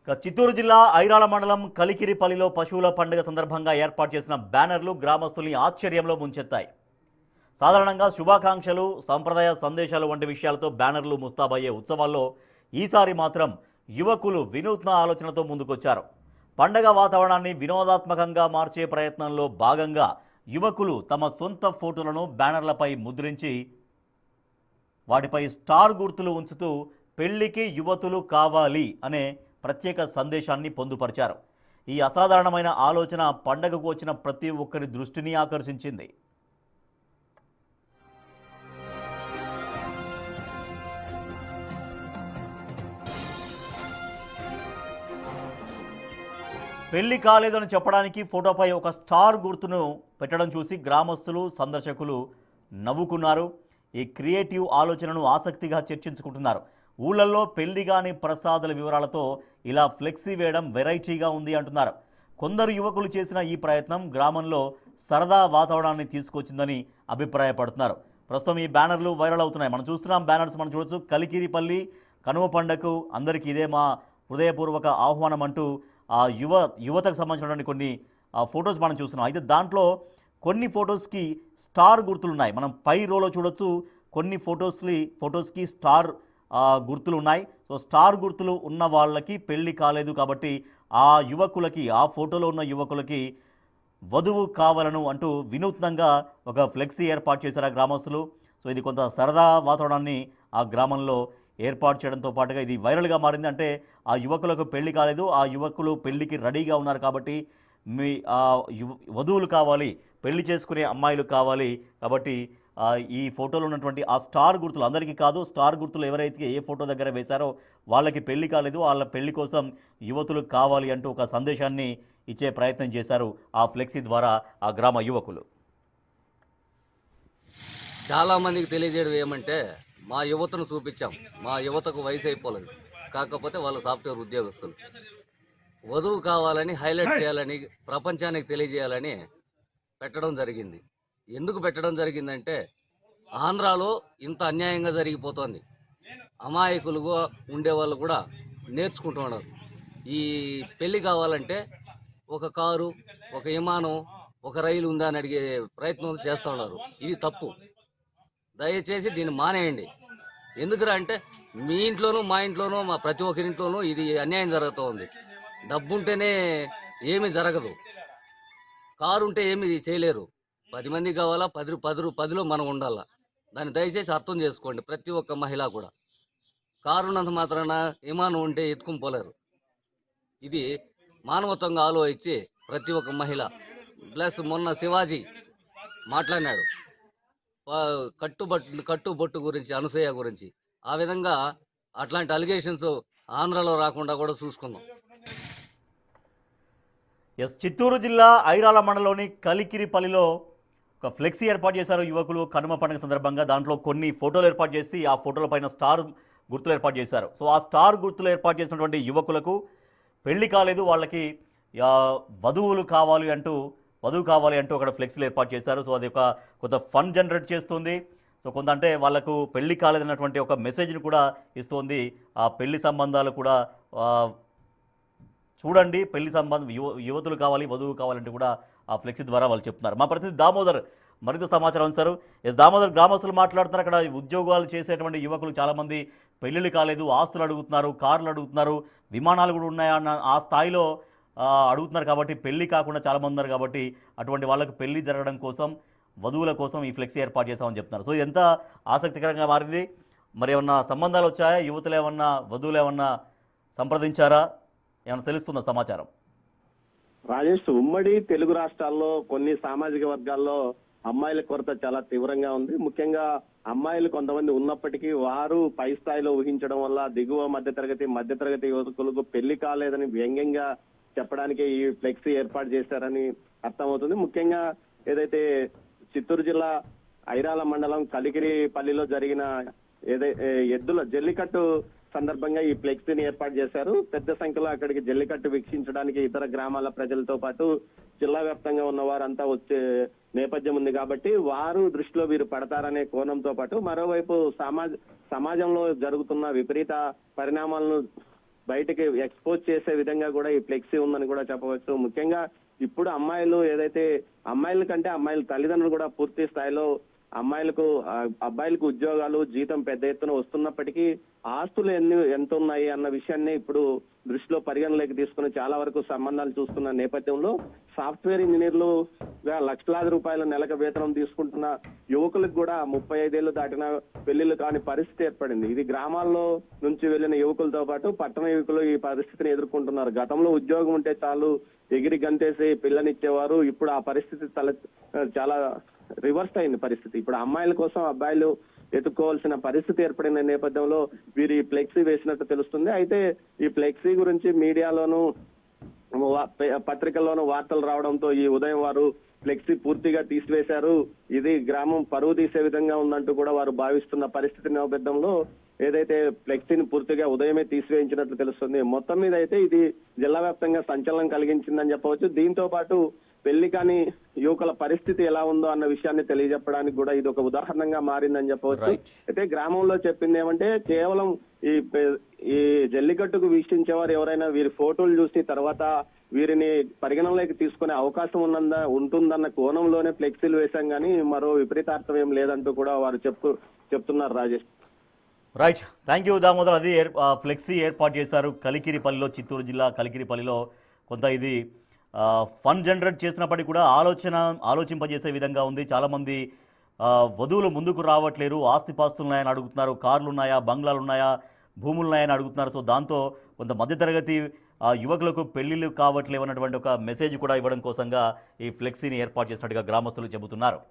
చిత్తూరు జిల్లా ఐరాల మండలం కలికిరిపల్లిలో పశువుల పండుగ సందర్భంగా ఏర్పాటు చేసిన బ్యానర్లు గ్రామస్తుల్ని ఆశ్చర్యంలో ముంచెత్తాయి. సాధారణంగా శుభాకాంక్షలు, సంప్రదాయ సందేశాలు వంటి విషయాలతో బ్యానర్లు ముస్తాబయ్యే ఉత్సవాల్లో ఈసారి మాత్రం యువకులు వినూత్న ఆలోచనతో ముందుకొచ్చారు. పండగ వాతావరణాన్ని వినోదాత్మకంగా మార్చే ప్రయత్నంలో భాగంగా యువకులు తమ సొంత ఫోటోలను బ్యానర్లపై ముద్రించి వాటిపై స్టార్ గుర్తులు ఉంచుతూ పెళ్లికి యువతులు కావాలి అనే ప్రత్యేక సందేశాన్ని పొందుపరిచారు. ఈ అసాధారణమైన ఆలోచన పండగకు వచ్చిన ప్రతి ఒక్కరి దృష్టిని ఆకర్షించింది. పెళ్లి కాలేదని చెప్పడానికి ఫోటోపై ఒక స్టార్ గుర్తును పెట్టడం చూసి గ్రామస్తులు, సందర్శకులు నవ్వుకున్నారు. ఈ క్రియేటివ్ ఆలోచనను ఆసక్తిగా చర్చించుకుంటున్నారు. ఊళ్ళల్లో పెళ్లి కాని ప్రసాదాల వివరాలతో ఇలా ఫ్లెక్సీ వేయడం వెరైటీగా ఉంది అంటున్నారు. కొందరు యువకులు చేసిన ఈ ప్రయత్నం గ్రామంలో సరదా వాతావరణాన్ని తీసుకొచ్చిందని అభిప్రాయపడుతున్నారు. ప్రస్తుతం ఈ బ్యానర్లు వైరల్ అవుతున్నాయి. మనం చూస్తున్నాం బ్యానర్స్, మనం చూడొచ్చు. కలికిరిపల్లి కనుమ పండగకు అందరికీ ఇదే మా హృదయపూర్వక ఆహ్వానం అంటూ ఆ యువతకు సంబంధించినటువంటి కొన్ని ఫొటోస్ మనం చూస్తున్నాం. అయితే దాంట్లో కొన్ని ఫొటోస్కి స్టార్ గుర్తులు ఉన్నాయి. మనం పై రోలో చూడొచ్చు. కొన్ని ఫొటోస్కి స్టార్ గుర్తులు ఉన్నాయి. సో స్టార్ గుర్తులు ఉన్న వాళ్ళకి పెళ్లి కాలేదు కాబట్టి ఆ యువకులకి, ఆ ఫోటోలో ఉన్న యువకులకి వధువు కావాలను అంటూ వినూత్నంగా ఒక ఫ్లెక్సీ ఏర్పాటు చేశారు ఆ గ్రామస్తులు. సో ఇది కొంత సరదా వాతావరణాన్ని ఆ గ్రామంలో ఏర్పాటు చేయడంతో పాటుగా ఇది వైరల్గా మారింది. అంటే ఆ యువకులకు పెళ్లి కాలేదు, ఆ యువకులు పెళ్లికి రెడీగా ఉన్నారు కాబట్టి మీ వధువులు కావాలి, పెళ్లి చేసుకునే అమ్మాయిలు కావాలి కాబట్టి ఈ ఫోటోలో ఉన్నటువంటి ఆ స్టార్ గుర్తులు అందరికీ కాదు, స్టార్ గుర్తులు ఎవరైతే ఏ ఫోటో దగ్గర వేశారో వాళ్ళకి పెళ్లి కాలేదు, వాళ్ళ పెళ్లి కోసం యువతులు కావాలి అంటూ ఒక సందేశాన్ని ఇచ్చే ప్రయత్నం చేశారు ఆ ఫ్లెక్సీ ద్వారా ఆ గ్రామ యువకులు. చాలామందికి తెలియజేయడం ఏమంటే, మా యువతను చూపించాం, మా యువతకు వయసు అయిపోలేదు, కాకపోతే వాళ్ళ సాఫ్ట్వేర్ ఉద్యోగస్తులు వధువు కావాలని హైలైట్ చేయాలని, ప్రపంచానికి తెలియజేయాలని పెట్టడం జరిగింది. ఎందుకు పెట్టడం జరిగిందంటే, ఆంధ్రాలో ఇంత అన్యాయంగా జరిగిపోతుంది. అమాయకులుగా ఉండేవాళ్ళు కూడా నేర్చుకుంటున్నారు. ఈ పెళ్ళి కావాలంటే ఒక కారు, ఒక విమానం, ఒక రైలు ఉందా అని అడిగే ప్రయత్నం చేస్తూ ఉన్నారు. ఇది తప్పు. దయచేసి దీన్ని మానేయండి. ఎందుకురా అంటే, మీ ఇంట్లోనూ మా ఇంట్లోనూ మా ప్రతి ఒక్కరింట్లోనూ ఇది అన్యాయం జరుగుతూ ఉంది. డబ్బుంటేనే ఏమీ జరగదు, కారు ఉంటే ఏమి చేయలేరు. 10 మంది కావాలా, 10లో మనం ఉండాలా. దాన్ని దయచేసి అర్థం చేసుకోండి. ప్రతి ఒక్క మహిళ కూడా కారు ఉన్నంత మాత్రాన విమానం ఉంటే ఎత్తుకుని పోలేరు. ఇది మానవత్వంగా ఆలోచించి ప్రతి ఒక్క మహిళ ప్లస్ మొన్న శివాజీ మాట్లాడినాడు కట్టుబొట్టు గురించి, అనసూయ గురించి. ఆ విధంగా అట్లాంటి అలిగేషన్స్ ఆంధ్రలో రాకుండా కూడా చూసుకుందాం. చిత్తూరు జిల్లా ఐరాల మండలంలోని కలికిరిపల్లిలో ఒక ఫ్లెక్సీ ఏర్పాటు చేశారు యువకులు కనుమ పండుగ సందర్భంగా. దాంట్లో కొన్ని ఫోటోలు ఏర్పాటు చేసి ఆ ఫోటోల పైన స్టార్ గుర్తులు ఏర్పాటు చేశారు. సో ఆ స్టార్ గుర్తులు ఏర్పాటు చేసినటువంటి యువకులకు పెళ్లి కాలేదు, వాళ్ళకి వధువు కావాలి అంటూ అక్కడ ఫ్లెక్సీలు ఏర్పాటు చేశారు. సో అది ఒక కొంత ఫన్ జనరేట్ చేస్తుంది. సో కొంత అంటే వాళ్ళకు పెళ్లి కాలేదన్నటువంటి ఒక మెసేజ్ని కూడా ఇస్తుంది. ఆ పెళ్లి సంబంధాలు కూడా చూడండి, పెళ్లి సంబంధం యువతులు కావాలి, వధువు కావాలంటే కూడా ఆ ఫ్లెక్సీ ద్వారా వాళ్ళు చెప్తున్నారు. మా ప్రతినిధి దామోదర్ మరింత సమాచారం అందిస్తారు. దామోదర్, గ్రామస్తులు మాట్లాడుతున్నారు. అక్కడ ఉద్యోగాలు చేసేటువంటి యువకులు చాలామంది పెళ్ళిళ్ళు కాలేదు, ఆస్తులు అడుగుతున్నారు, కార్లు అడుగుతున్నారు, విమానాలు కూడా ఉన్నాయన్న ఆ స్థాయిలో అడుగుతున్నారు. కాబట్టి పెళ్లి కాకుండా చాలామంది ఉన్నారు కాబట్టి అటువంటి వాళ్ళకు పెళ్లి జరగడం కోసం, వధువుల కోసం ఈ ఫ్లెక్సీ ఏర్పాటు చేస్తామని చెప్తున్నారు. సో ఎంత ఆసక్తికరంగా మారింది. మరి ఏమన్నా సంబంధాలు వచ్చాయా? యువతులు ఏమన్నా, వధువులు ఏమన్నా సంప్రదించారా? ఏమన్నా తెలుస్తుందా సమాచారం? రాజేష్, ఉమ్మడి తెలుగు రాష్ట్రాల్లో కొన్ని సామాజిక వర్గాల్లో అమ్మాయిల కొరత చాలా తీవ్రంగా ఉంది. ముఖ్యంగా అమ్మాయిలు కొంతమంది ఉన్నప్పటికీ వారు పై స్థాయిలో ఊహించడం వల్ల దిగువ మధ్యతరగతి యువకులకు పెళ్లి కాలేదని వ్యంగ్యంగా చెప్పడానికి ఈ ఫ్లెక్సీ ఏర్పాటు చేశారని అర్థమవుతుంది. ముఖ్యంగా ఏదైతే చిత్తూరు జిల్లా ఐరాల మండలం కలికిరిపల్లిలో జరిగిన ఎద్దుల జల్లికట్టు సందర్భంగా ఈ ఫ్లెక్సీని ఏర్పాటు చేశారు. పెద్ద సంఖ్యలో అక్కడికి జల్లికట్టు వీక్షించడానికి ఇతర గ్రామాల ప్రజలతో పాటు జిల్లా వ్యాప్తంగా ఉన్న వారంతా వచ్చే నేపథ్యం ఉంది కాబట్టి వారు దృష్టిలో వీరు పడతారనే కోణంతో పాటు మరోవైపు సమాజంలో జరుగుతున్న విపరీత పరిణామాలను బయటకి ఎక్స్పోజ్ చేసే విధంగా కూడా ఈ ఫ్లెక్సీ ఉందని కూడా చెప్పవచ్చు. ముఖ్యంగా ఇప్పుడు అమ్మాయిలు ఏదైతే అమ్మాయిల కంటే అమ్మాయిల తల్లిదండ్రులు కూడా పూర్తి స్థాయిలో అబ్బాయిలకు ఉద్యోగాలు జీతం పెద్ద ఎత్తున వస్తున్నప్పటికీ ఆస్తులు ఎంత ఉన్నాయి అన్న విషయాన్ని ఇప్పుడు దృష్టిలో పరిగణలోకి తీసుకుని చాలా వరకు సంబంధాలు చూస్తున్న నేపథ్యంలో సాఫ్ట్వేర్ ఇంజనీర్లుగా లక్షలాది రూపాయల నెలకు వేతనం తీసుకుంటున్న యువకులకు కూడా 35 ఏళ్లు దాటిన పెళ్లిళ్ళు కాని పరిస్థితి ఏర్పడింది. ఇది గ్రామాల్లో నుంచి వెళ్లిన యువకులతో పాటు పట్టణ యువకులు ఈ పరిస్థితిని ఎదుర్కొంటున్నారు. గతంలో ఉద్యోగం ఉంటే చాలు ఎగిరి గంతేసి పిల్లనిచ్చేవారు. ఇప్పుడు ఆ పరిస్థితి చాలా రివర్స్ అయింది పరిస్థితి. ఇప్పుడు అమ్మాయిల కోసం అబ్బాయిలు ఎత్తుక్కోవాల్సిన పరిస్థితి ఏర్పడిన నేపథ్యంలో వీరు ఈ ఫ్లెక్సీ వేసినట్టు తెలుస్తుంది. అయితే ఈ ఫ్లెక్సీ గురించి మీడియాలోనూ పత్రికల్లోనూ వార్తలు రావడంతో ఈ ఉదయం వారు ఫ్లెక్సీ పూర్తిగా తీసివేశారు. ఇది గ్రామం పరువు తీసే విధంగా ఉందంటూ కూడా వారు భావిస్తున్న పరిస్థితి నేపథ్యంలో ఏదైతే ఫ్లెక్సీని పూర్తిగా ఉదయమే తీసివేయించినట్లు తెలుస్తుంది. మొత్తం మీద అయితే ఇది జిల్లా వ్యాప్తంగా సంచలనం కలిగించిందని చెప్పవచ్చు. దీంతో పాటు పెళ్లి కాని యువకుల పరిస్థితి ఎలా ఉందో అన్న విషయాన్ని తెలియజెప్పడానికి కూడా ఇది ఒక ఉదాహరణగా మారిందని చెప్పవచ్చు. అయితే గ్రామంలో చెప్పింది ఏమంటే కేవలం ఈ జల్లికట్టుకు వీక్షించేవారు ఎవరైనా వీరి ఫోటోలు చూసి తర్వాత వీరిని పరిగణనలోకి తీసుకునే అవకాశం ఉంటుందన్న కోణంలోనే ఫ్లెక్సీలు వేశాం కానీ మరో విపరీతార్థం ఏం లేదంటూ కూడా వారు చెప్తున్నారు Rajesh. Right, thank you Damodar. అది ఫ్లెక్సీ ఏర్పాటు చేశారు కలికిరిపల్లిలో, చిత్తూరు జిల్లా కలికిరిపల్లిలో. కొంత ఇది ఫన్ జనరేట్ చేసినప్పటికీ కూడా ఆలోచింపజేసే విధంగా ఉంది. చాలామంది వధువులు ముందుకు రావట్లేరు, ఆస్తిపాస్తులు ఉన్నాయని అడుగుతున్నారు, కార్లు ఉన్నాయా, బంగ్లాలు ఉన్నాయా, భూములు ఉన్నాయని అడుగుతున్నారు. సో దాంతో కొంత మధ్యతరగతి యువకులకు పెళ్లిళ్ళు కావట్లేవన్నటువంటి ఒక మెసేజ్ కూడా ఇవ్వడం కోసంగా ఈ ఫ్లెక్సీని ఏర్పాటు చేసినట్టుగా గ్రామస్తులు చెబుతున్నారు.